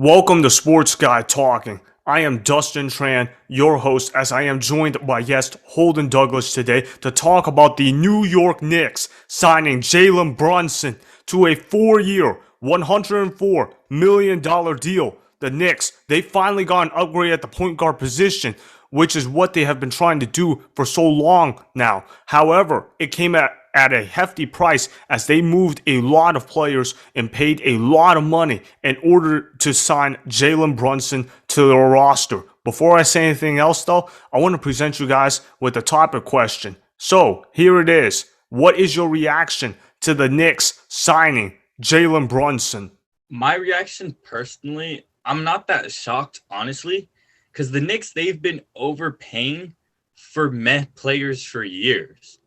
Welcome to Sports Guy Talking. I am Dustin Tran, your host, as I am joined by guest Holden Douglas today to talk about the New York Knicks signing Jalen Brunson to a 4-year, $104 million deal. The Knicks, they finally got an upgrade at the point guard position, which is what they have been trying to do for so long now. However, it came at a hefty price as they moved a lot of players and paid a lot of money in order to sign Jalen Brunson to their roster. Before I say anything else, though, I want to present you guys with a topic question. So, here it is. What is your reaction to the Knicks signing Jalen Brunson? My reaction personally, I'm not that shocked, honestly, because the Knicks, they've been overpaying for meh players for years.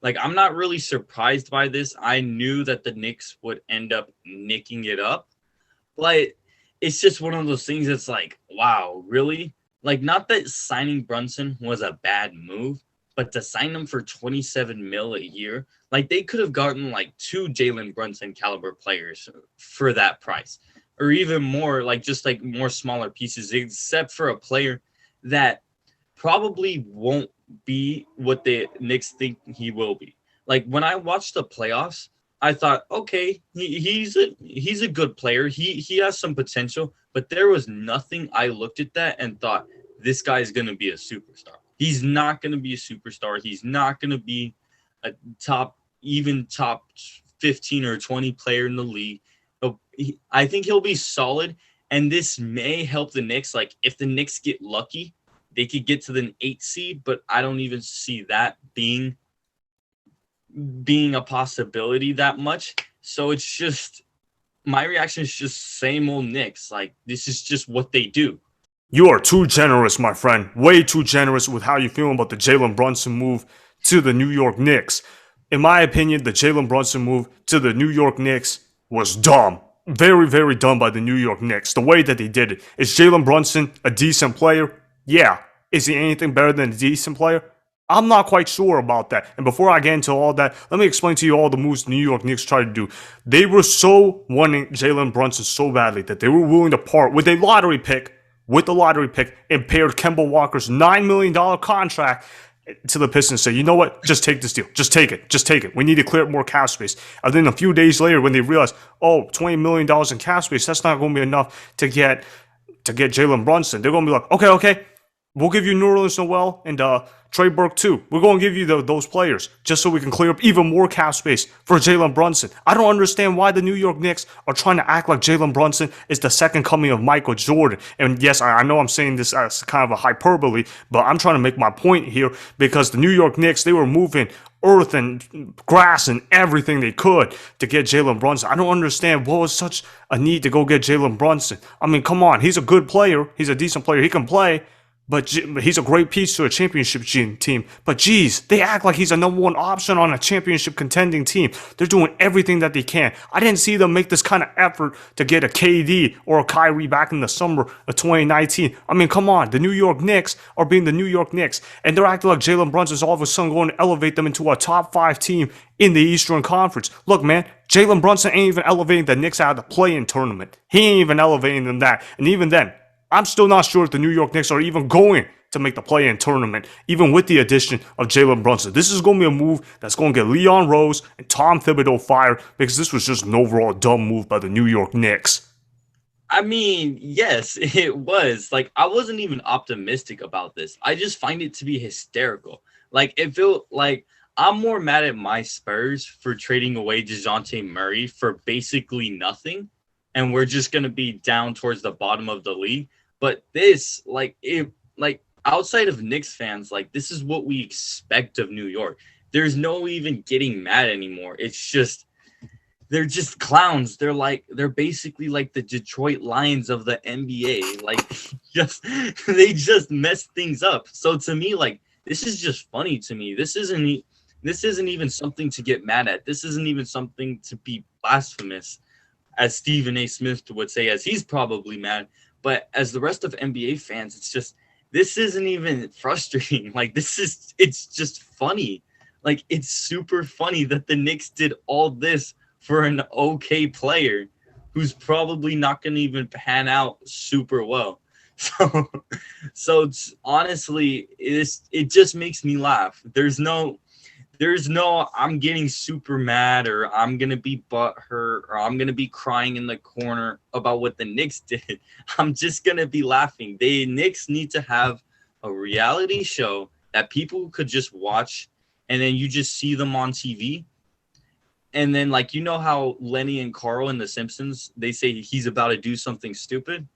Like, I'm not really surprised by this. I knew that the Knicks would end up nicking it up, but it's just one of those things that's like, wow, really? Like, not that signing Brunson was a bad move, but to sign him for 27 mil a year, like they could have gotten like two Jalen Brunson caliber players for that price, or even more, like just like more smaller pieces, except for a player that probably won't be what the Knicks think he will be. Like when I watched the playoffs, I thought, okay, he's a good player. He has some potential, but there was nothing I looked at that and thought this guy's gonna be a superstar. He's not gonna be a superstar. He's not gonna be a top 15 or 20 player in the league. I think he'll be solid, and this may help the Knicks. Like if the Knicks get lucky, they could get to the 8th seed, but I don't even see that being a possibility that much. So it's just my reaction is just same old Knicks. Like this is just what they do. You are too generous, my friend. Way too generous with how you feel about the Jalen Brunson move to the New York Knicks. In my opinion, the Jalen Brunson move to the New York Knicks was dumb. Very, very dumb by the New York Knicks. The way that they did it. Is Jalen Brunson a decent player? Yeah. Is he anything better than a decent player? I'm not quite sure about that. And before I get into all that, let me explain to you all the moves the New York Knicks tried to do. They were so wanting Jalen Brunson so badly that they were willing to part with a lottery pick, and paired Kemba Walker's $9 million contract to the Pistons. Say, you know what? Just take this deal. Just take it. Just take it. We need to clear up more cap space. And then a few days later, when they realized, oh, $20 million in cap space, that's not going to be enough to get Jalen Brunson. They're going to be like, okay, we'll give you Nerlens Noel and Trey Burke too. We're going to give you those players just so we can clear up even more cap space for Jalen Brunson. I don't understand why the New York Knicks are trying to act like Jalen Brunson is the second coming of Michael Jordan. And yes, I know I'm saying this as kind of a hyperbole, but I'm trying to make my point here because the New York Knicks, they were moving earth and grass and everything they could to get Jalen Brunson. I don't understand what was such a need to go get Jalen Brunson. I mean, come on. He's a good player. He's a decent player. He can play. But he's a great piece to a championship team. But geez, they act like he's a number one option on a championship contending team. They're doing everything that they can. I didn't see them make this kind of effort to get a KD or a Kyrie back in the summer of 2019. I mean, come on. The New York Knicks are being the New York Knicks. And they're acting like Jalen Brunson's all of a sudden going to elevate them into a top 5 team in the Eastern Conference. Look, man, Jalen Brunson ain't even elevating the Knicks out of the play-in tournament. He ain't even elevating them that. And even then, I'm still not sure if the New York Knicks are even going to make the play-in tournament, even with the addition of Jalen Brunson. This is going to be a move that's going to get Leon Rose and Tom Thibodeau fired because this was just an overall dumb move by the New York Knicks. I mean, yes, it was. Like, I wasn't even optimistic about this. I just find it to be hysterical. Like, it felt like I'm more mad at my Spurs for trading away DeJounte Murray for basically nothing, and we're just going to be down towards the bottom of the league. But this, outside of Knicks fans, like, this is what we expect of New York. There's no even getting mad anymore. It's just, they're just clowns. They're basically like the Detroit Lions of the NBA. Like, they just mess things up. So to me, like, this is just funny to me. This isn't even something to get mad at. This isn't even something to be blasphemous, as Stephen A. Smith would say, as he's probably mad. But as the rest of NBA fans, it's just, this isn't even frustrating. Like, it's just funny. Like, it's super funny that the Knicks did all this for an okay player. who's probably not going to even pan out super well. So, honestly, it just makes me laugh. There's no I'm getting super mad or I'm gonna be butthurt or I'm gonna be crying in the corner about what the Knicks did. I'm just gonna be laughing. The Knicks need to have a reality show that people could just watch, and then you just see them on TV. And then, like, you know how Lenny and Carl in The Simpsons, they say he's about to do something stupid.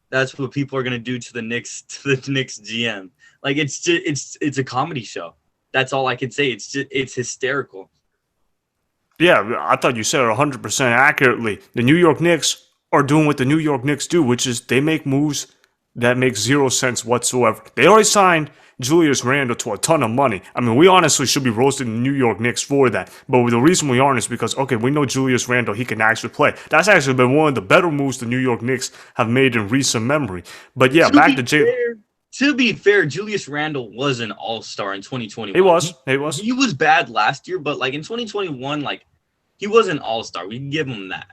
That's what people are gonna do to the Knicks GM. Like, it's a comedy show. That's all I can say. It's hysterical. Yeah, I thought you said it 100% accurately. The New York Knicks are doing what the New York Knicks do, which is they make moves that make zero sense whatsoever. They already signed Julius Randle to a ton of money. I mean, we honestly should be roasting the New York Knicks for that. But the reason we aren't is because, okay, we know Julius Randle, he can actually play. That's actually been one of the better moves the New York Knicks have made in recent memory. But yeah, back to Jay. To be fair, Julius Randle was an all-star in 2021. He was. He was bad last year, but like in 2021, like he was an all-star. We can give him that.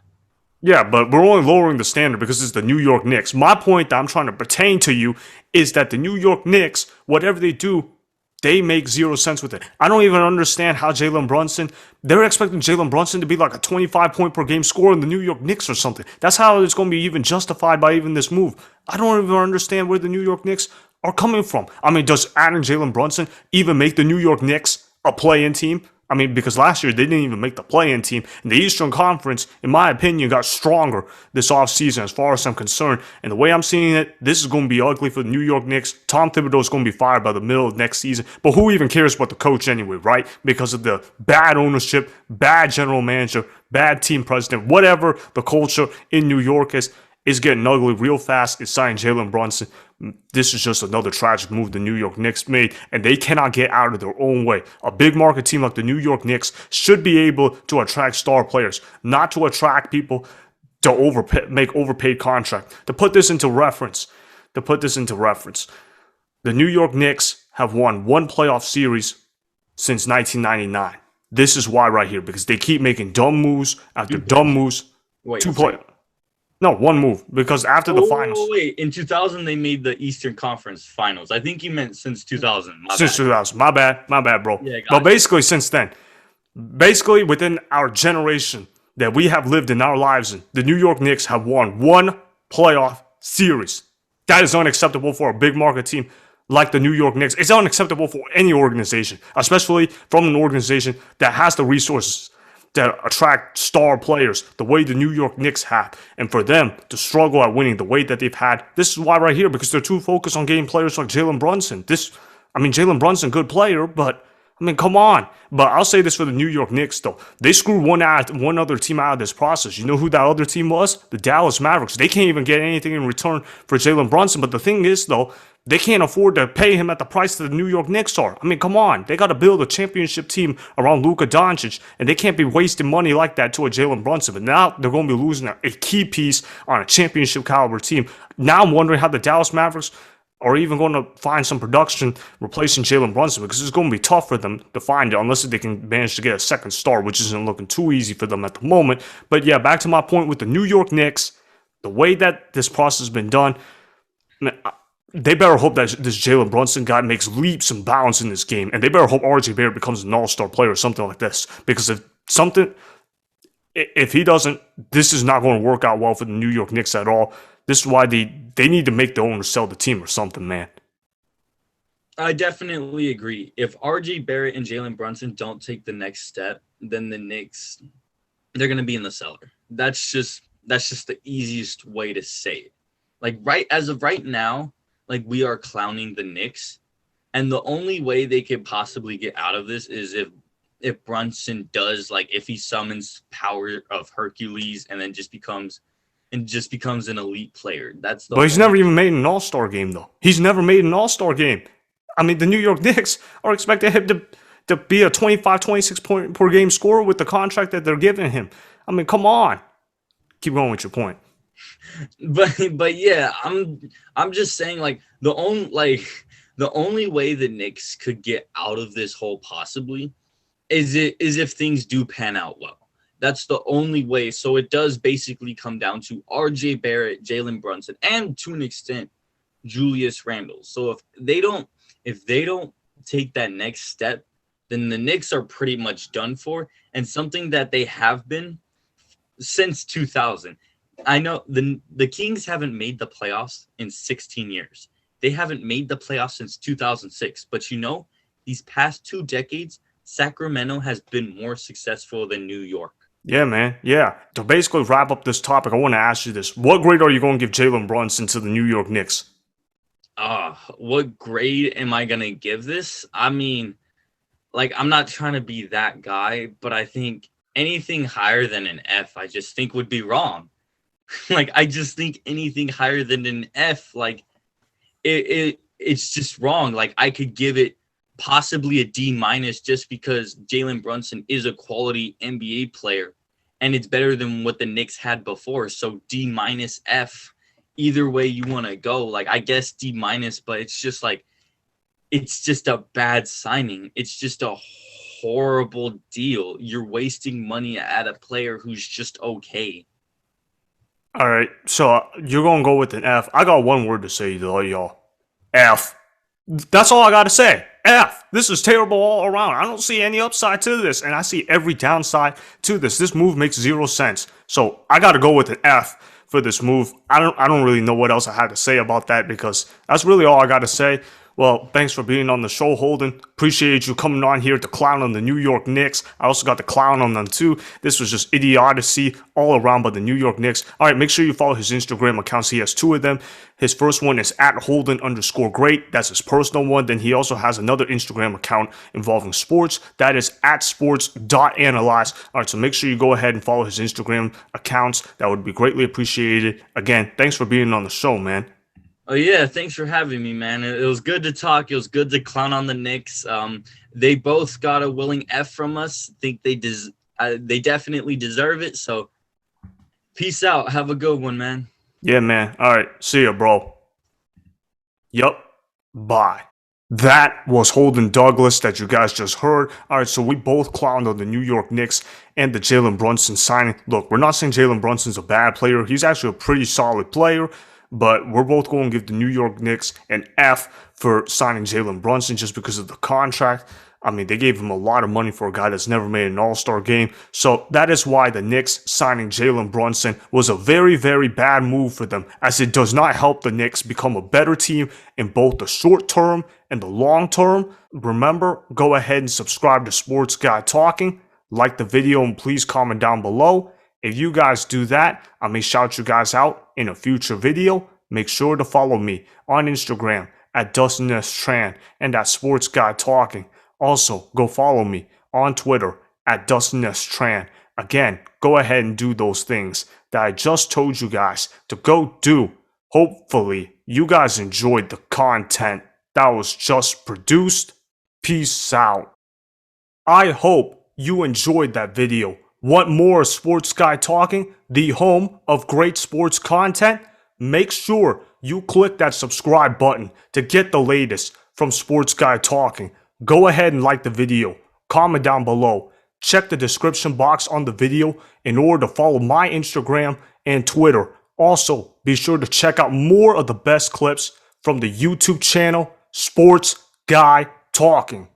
Yeah, but we're only lowering the standard because it's the New York Knicks. My point that I'm trying to pertain to you is that the New York Knicks, whatever they do, they make zero sense with it. I don't even understand how Jalen Brunson, they're expecting Jalen Brunson to be like a 25-point per game scorer in the New York Knicks or something. That's how it's going to be even justified by even this move. I don't even understand where the New York Knicks are coming from. I mean, does adding Jalen Brunson even make the New York Knicks a play-in team? I mean, because last year they didn't even make the play-in team. And the Eastern Conference, in my opinion, got stronger this offseason as far as I'm concerned. And the way I'm seeing it, this is going to be ugly for the New York Knicks. Tom Thibodeau is going to be fired by the middle of next season. But who even cares about the coach anyway, right? Because of the bad ownership, bad general manager, bad team president, whatever the culture in New York is. It's getting ugly real fast. It's signing Jalen Brunson. This is just another tragic move the New York Knicks made, and they cannot get out of their own way. A big market team like the New York Knicks should be able to attract star players, not to attract people to make overpaid contract. To put this into reference, the New York Knicks have won one playoff series since 1999. This is why right here, because they keep making dumb moves after dumb moves. No, one move, because after the finals. Wait, in 2000 they made the Eastern Conference Finals. I think you meant since 2000. Since 2000. My bad, bro. Yeah, but basically since then, basically within our generation that we have lived in our lives in, the New York Knicks have won one playoff series. That is unacceptable for a big market team like the New York Knicks. It's unacceptable for any organization, especially from an organization that has the resources that attract star players the way the New York Knicks have. And for them to struggle at winning the way that they've had, this is why right here, because they're too focused on getting players like Jalen Brunson. Jalen Brunson, good player, but come on. But I'll say this for the New York Knicks, though. They screwed one other team out of this process. You know who that other team was? The Dallas Mavericks. They can't even get anything in return for Jalen Brunson. But the thing is, though, they can't afford to pay him at the price that the New York Knicks are. Come on. They got to build a championship team around Luka Doncic, and they can't be wasting money like that to a Jalen Brunson. But now they're going to be losing a key piece on a championship caliber team. Now I'm wondering how the Dallas Mavericks are even going to find some production replacing Jalen Brunson, because it's going to be tough for them to find it unless they can manage to get a second star, which isn't looking too easy for them at the moment. But yeah, back to my point with the New York Knicks, the way that this process has been done, they better hope that this Jalen Brunson guy makes leaps and bounds in this game, and they better hope RJ Barrett becomes an all-star player or something like this, because if he doesn't, this is not going to work out well for the New York Knicks at all. This is why they need to make the owner sell the team or something, man. I definitely agree. If RJ Barrett and Jalen Brunson don't take the next step, then the Knicks, they're going to be in the cellar. That's just the easiest way to say it. Like, as of right now, like, we are clowning the Knicks, and the only way they could possibly get out of this is if Brunson does, like, if he summons power of Hercules and then just becomes an elite player. But he's never even made an all-star game, though. He's never made an all-star game. The New York Knicks are expecting him to be a 25, 26 point per game scorer with the contract that they're giving him. Come on. Keep going with your point. But yeah, I'm just saying, like, the only way the Knicks could get out of this hole possibly is if things do pan out well. That's the only way. So it does basically come down to RJ Barrett, Jalen Brunson, and to an extent, Julius Randle. So if they don't take that next step, then the Knicks are pretty much done for. And something that they have been since 2000. I know the Kings haven't made the playoffs in 16 years. They haven't made the playoffs since 2006. But these past 2 decades, Sacramento has been more successful than New York. Yeah, man. Yeah. To basically wrap up this topic, I want to ask you this. What grade are you going to give Jalen Brunson to the New York Knicks? What grade am I going to give this? I mean, I'm not trying to be that guy, but I think anything higher than an F, I just think would be wrong. I just think anything higher than an F, it's just wrong. I could give it possibly a D minus just because Jalen Brunson is a quality NBA player, and it's better than what the Knicks had before. So D minus F, either way you want to go. I guess D minus, but it's just it's just a bad signing. It's just a horrible deal. You're wasting money at a player who's just okay. All right, so you're going to go with an F. I got one word to say, though, y'all. F. That's all I got to say. F. This is terrible all around. I don't see any upside to this, and I see every downside to this. This move makes 0 sense. So I got to go with an F for this move. I don't really know what else I had to say about that because that's really all I got to say. Well, thanks for being on the show, Holden. Appreciate you coming on here to clown on the New York Knicks. I also got to clown on them too. This was just idiocy all around by the New York Knicks. All right, make sure you follow his Instagram accounts. He has 2 of them. His first one is @Holden_great. That's his personal one. Then he also has another Instagram account involving sports. That is @sports.analyze. All right, so make sure you go ahead and follow his Instagram accounts. That would be greatly appreciated. Again, thanks for being on the show, man. Oh yeah, thanks for having me, man. It was good to talk. It was good to clown on the Knicks. They both got a willing F from us. I think they definitely deserve it. So, peace out. Have a good one, man. Yeah, man. All right, see ya, bro. Yup. Bye. That was Holden Douglas that you guys just heard. All right, so we both clowned on the New York Knicks and the Jalen Brunson signing. Look, we're not saying Jalen Brunson's a bad player. He's actually a pretty solid player. But we're both going to give the New York Knicks an F for signing Jalen Brunson just because of the contract. I mean, they gave him a lot of money for a guy that's never made an All-Star game. So that is why the Knicks signing Jalen Brunson was a very, very bad move for them, as it does not help the Knicks become a better team in both the short term and the long term. Remember, go ahead and subscribe to Sports Guy Talking. Like the video and please comment down below. If you guys do that, I may shout you guys out in a future video. Make sure to follow me on Instagram @Dustin Tran and @Sports Guy Talking. Also, go follow me on Twitter @Dustin Tran. Again, go ahead and do those things that I just told you guys to go do. Hopefully, you guys enjoyed the content that was just produced. Peace out. I hope you enjoyed that video. Want more Sports Guy Talking, the home of great sports content? Make sure you click that subscribe button to get the latest from Sports Guy Talking. Go ahead and like the video, comment down below, check the description box on the video in order to follow my Instagram and Twitter. Also, be sure to check out more of the best clips from the YouTube channel Sports Guy Talking.